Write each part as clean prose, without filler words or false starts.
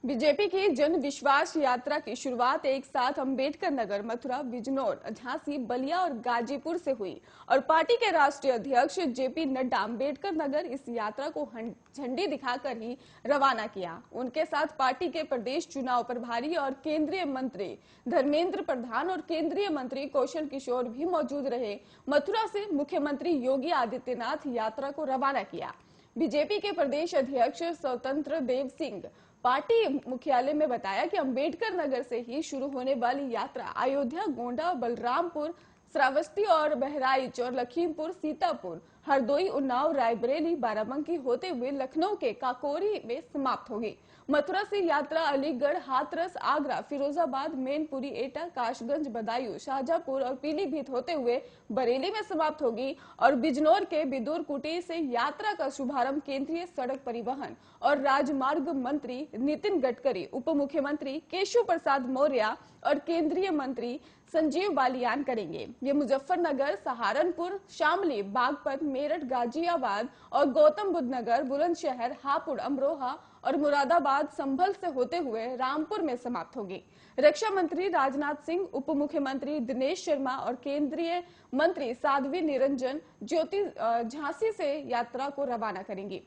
BJP की जन विश्वास यात्रा की शुरुआत एक साथ अंबेडकर नगर, मथुरा, बिजनौर, झांसी, बलिया और गाजीपुर से हुई और पार्टी के राष्ट्रीय अध्यक्ष जेपी नड्डा अंबेडकर नगर इस यात्रा को झंडी दिखाकर ही रवाना किया। उनके साथ पार्टी के प्रदेश चुनाव प्रभारी और केंद्रीय मंत्री धर्मेंद्र प्रधान और केंद्रीय मंत्री कौशल किशोर भी मौजूद रहे। मथुरा से मुख्यमंत्री योगी आदित्यनाथ यात्रा को रवाना किया। बीजेपी के प्रदेश अध्यक्ष स्वतंत्र देव सिंह पार्टी मुख्यालय में बताया कि अंबेडकर नगर से ही शुरू होने वाली यात्रा अयोध्या, गोंडा, बलरामपुर, श्रावस्ती और बहराइच और लखीमपुर, सीतापुर, हरदोई, उन्नाव, रायबरेली, बाराबंकी होते हुए लखनऊ के काकोरी में समाप्त होगी। मथुरा से यात्रा अलीगढ़, हाथरस, आगरा, फिरोजाबाद, मैनपुरी, एटा, काशगंज, बदायूं, शाहजहांपुर और पीलीभीत होते हुए बरेली में समाप्त होगी और बिजनौर के बिदुर कुटी से यात्रा का शुभारंभ केंद्रीय सड़क परिवहन और राजमार्ग मंत्री नितिन गडकरी, उप मुख्यमंत्री केशव प्रसाद मौर्य और केंद्रीय मंत्री संजीव बालियान करेंगे। ये मुजफ्फरनगर, सहारनपुर, शामली, बागपत, मेरठ, गाजियाबाद और गौतम बुद्ध नगर, बुलंदशहर, हापुड़, अमरोहा और मुरादाबाद, संभल से होते हुए रामपुर में समाप्त होगी। रक्षा मंत्री राजनाथ सिंह, उप मुख्यमंत्री दिनेश शर्मा और केंद्रीय मंत्री साध्वी निरंजन ज्योति झांसी से यात्रा को रवाना करेंगी।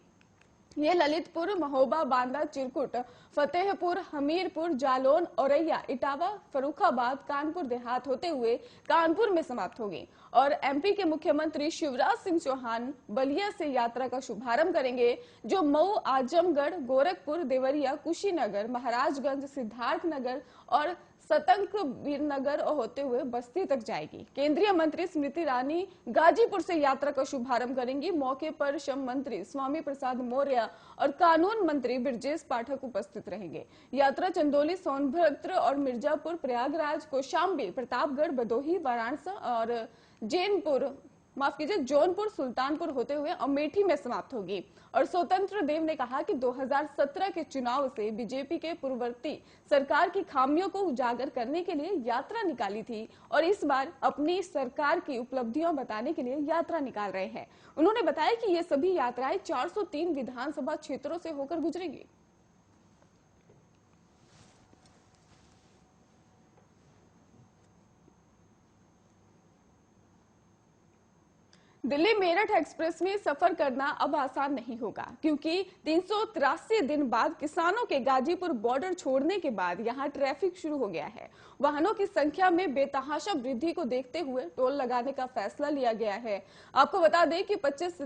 ये ललितपुर, महोबा, बांदा, चिरकुट, फतेहपुर, हमीरपुर, जालौन, औरैया, इटावा, फर्रुखाबाद, कानपुर देहात होते हुए कानपुर में समाप्त होगी और एमपी के मुख्यमंत्री शिवराज सिंह चौहान बलिया से यात्रा का शुभारंभ करेंगे, जो मऊ, आजमगढ़, गोरखपुर, देवरिया, कुशीनगर, महाराजगंज, सिद्धार्थनगर और सतंक वीरनगर होते हुए बस्ती तक जाएगी। केंद्रीय मंत्री स्मृति ईरानी गाजीपुर से यात्रा का शुभारंभ करेंगी। मौके पर श्रम मंत्री स्वामी प्रसाद मौर्य और कानून मंत्री ब्रजेश पाठक उपस्थित रहेंगे। यात्रा चंदौली, सोनभद्र और मिर्जापुर, प्रयागराज, कौशाम्बी, प्रतापगढ़, भदोही, वाराणसी और जौनपुर, सुल्तानपुर होते हुए अमेठी में समाप्त होगी और स्वतंत्र देव ने कहा कि 2017 के चुनाव से बीजेपी के पूर्ववर्ती सरकार की खामियों को उजागर करने के लिए यात्रा निकाली थी और इस बार अपनी सरकार की उपलब्धियां बताने के लिए यात्रा निकाल रहे हैं। उन्होंने बताया कि ये सभी यात्राएं 403 विधानसभा क्षेत्रों से होकर गुजरेंगी। दिल्ली मेरठ एक्सप्रेस में सफर करना अब आसान नहीं होगा, क्योंकि 383 दिन बाद किसानों के गाजीपुर बॉर्डर छोड़ने के बाद यहां ट्रैफिक शुरू हो गया है। वाहनों की संख्या में बेतहाशा वृद्धि को देखते हुए टोल लगाने का फैसला लिया गया है। आपको बता दें कि 25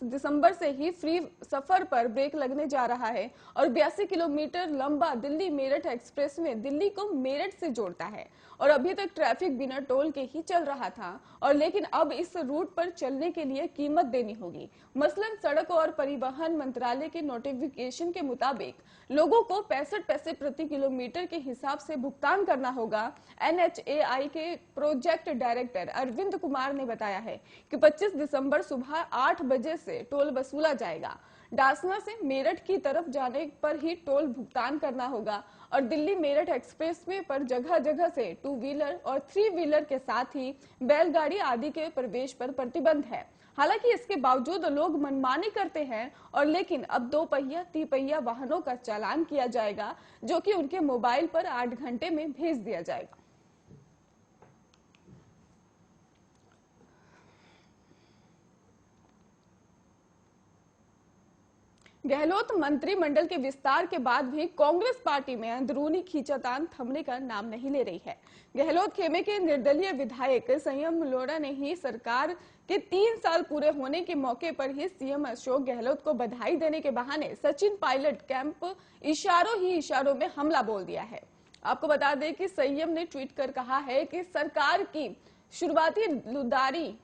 दिसंबर से ही फ्री सफर पर ब्रेक लगने जा रहा है और 82 किलोमीटर लंबा दिल्ली मेरठ एक्सप्रेस में दिल्ली को मेरठ से जोड़ता है और अभी तक ट्रैफिक बिना टोल के ही चल रहा था और लेकिन अब इस रूट पर चलने के लिए कीमत देनी होगी। मसलन सड़क और परिवहन मंत्रालय के नोटिफिकेशन के मुताबिक लोगों को 65 पैसे प्रति किलोमीटर के हिसाब से भुगतान करना होगा। NHAI के प्रोजेक्ट डायरेक्टर अरविंद कुमार ने बताया है कि 25 दिसंबर सुबह 8 बजे से टोल वसूला जाएगा। डासना से मेरठ की तरफ जाने पर ही टोल भुगतान करना होगा और दिल्ली मेरठ एक्सप्रेस वे पर जगह जगह से 2 व्हीलर और 3 व्हीलर के साथ ही बैलगाड़ी आदि के प्रवेश पर प्रतिबंध है। हालांकि इसके बावजूद लोग मनमानी करते हैं और लेकिन अब 2 पहिया, 3 पहिया वाहनों का चालान किया जाएगा, जो कि उनके मोबाइल पर 8 घंटे में भेज दिया जाएगा। गहलोत मंत्रिमंडल के विस्तार के बाद भी कांग्रेस पार्टी में अंदरूनी खींचातान थमने का नाम नहीं ले रही है। गहलोत खेमे के निर्दलीय विधायक संयम लोढ़ा ने ही सरकार के 3 साल पूरे होने के मौके पर ही सीएम अशोक गहलोत को बधाई देने के बहाने सचिन पायलट कैंप इशारों में हमला बोल दिया है। आपको बता दें कि संयम ने ट्वीट कर कहा है कि सरकार की शुरुआती लुदारी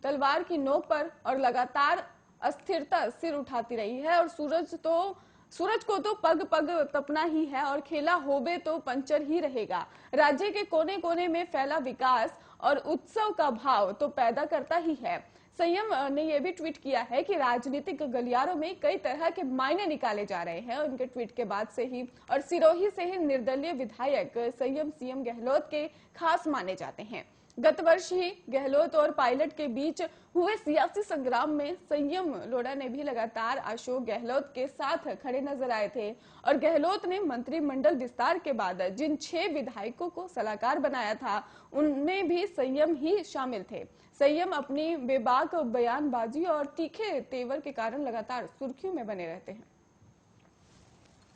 तलवार की नोक पर और लगातार अस्थिरता सिर उठाती रही है और सूरज को तो पग पग तपना ही है और खेला होबे तो पंचर ही रहेगा। राज्य के कोने कोने में फैला विकास और उत्सव का भाव तो पैदा करता ही है। संयम ने यह भी ट्वीट किया है कि राजनीतिक गलियारों में कई तरह के मायने निकाले जा रहे हैं। उनके ट्वीट के बाद से ही और सिरोही से ही निर्दलीय विधायक संयम सीएम गहलोत के खास माने जाते हैं। गत वर्ष ही गहलोत और पायलट के बीच हुए सियासी संग्राम में संयम लोढ़ा ने भी लगातार अशोक गहलोत के साथ खड़े नजर आए थे और गहलोत ने मंत्रिमंडल विस्तार के बाद जिन 6 विधायकों को सलाहकार बनाया था उनमें भी संयम ही शामिल थे। संयम अपनी बेबाक बयानबाजी और तीखे तेवर के कारण लगातार सुर्खियों में बने रहते हैं।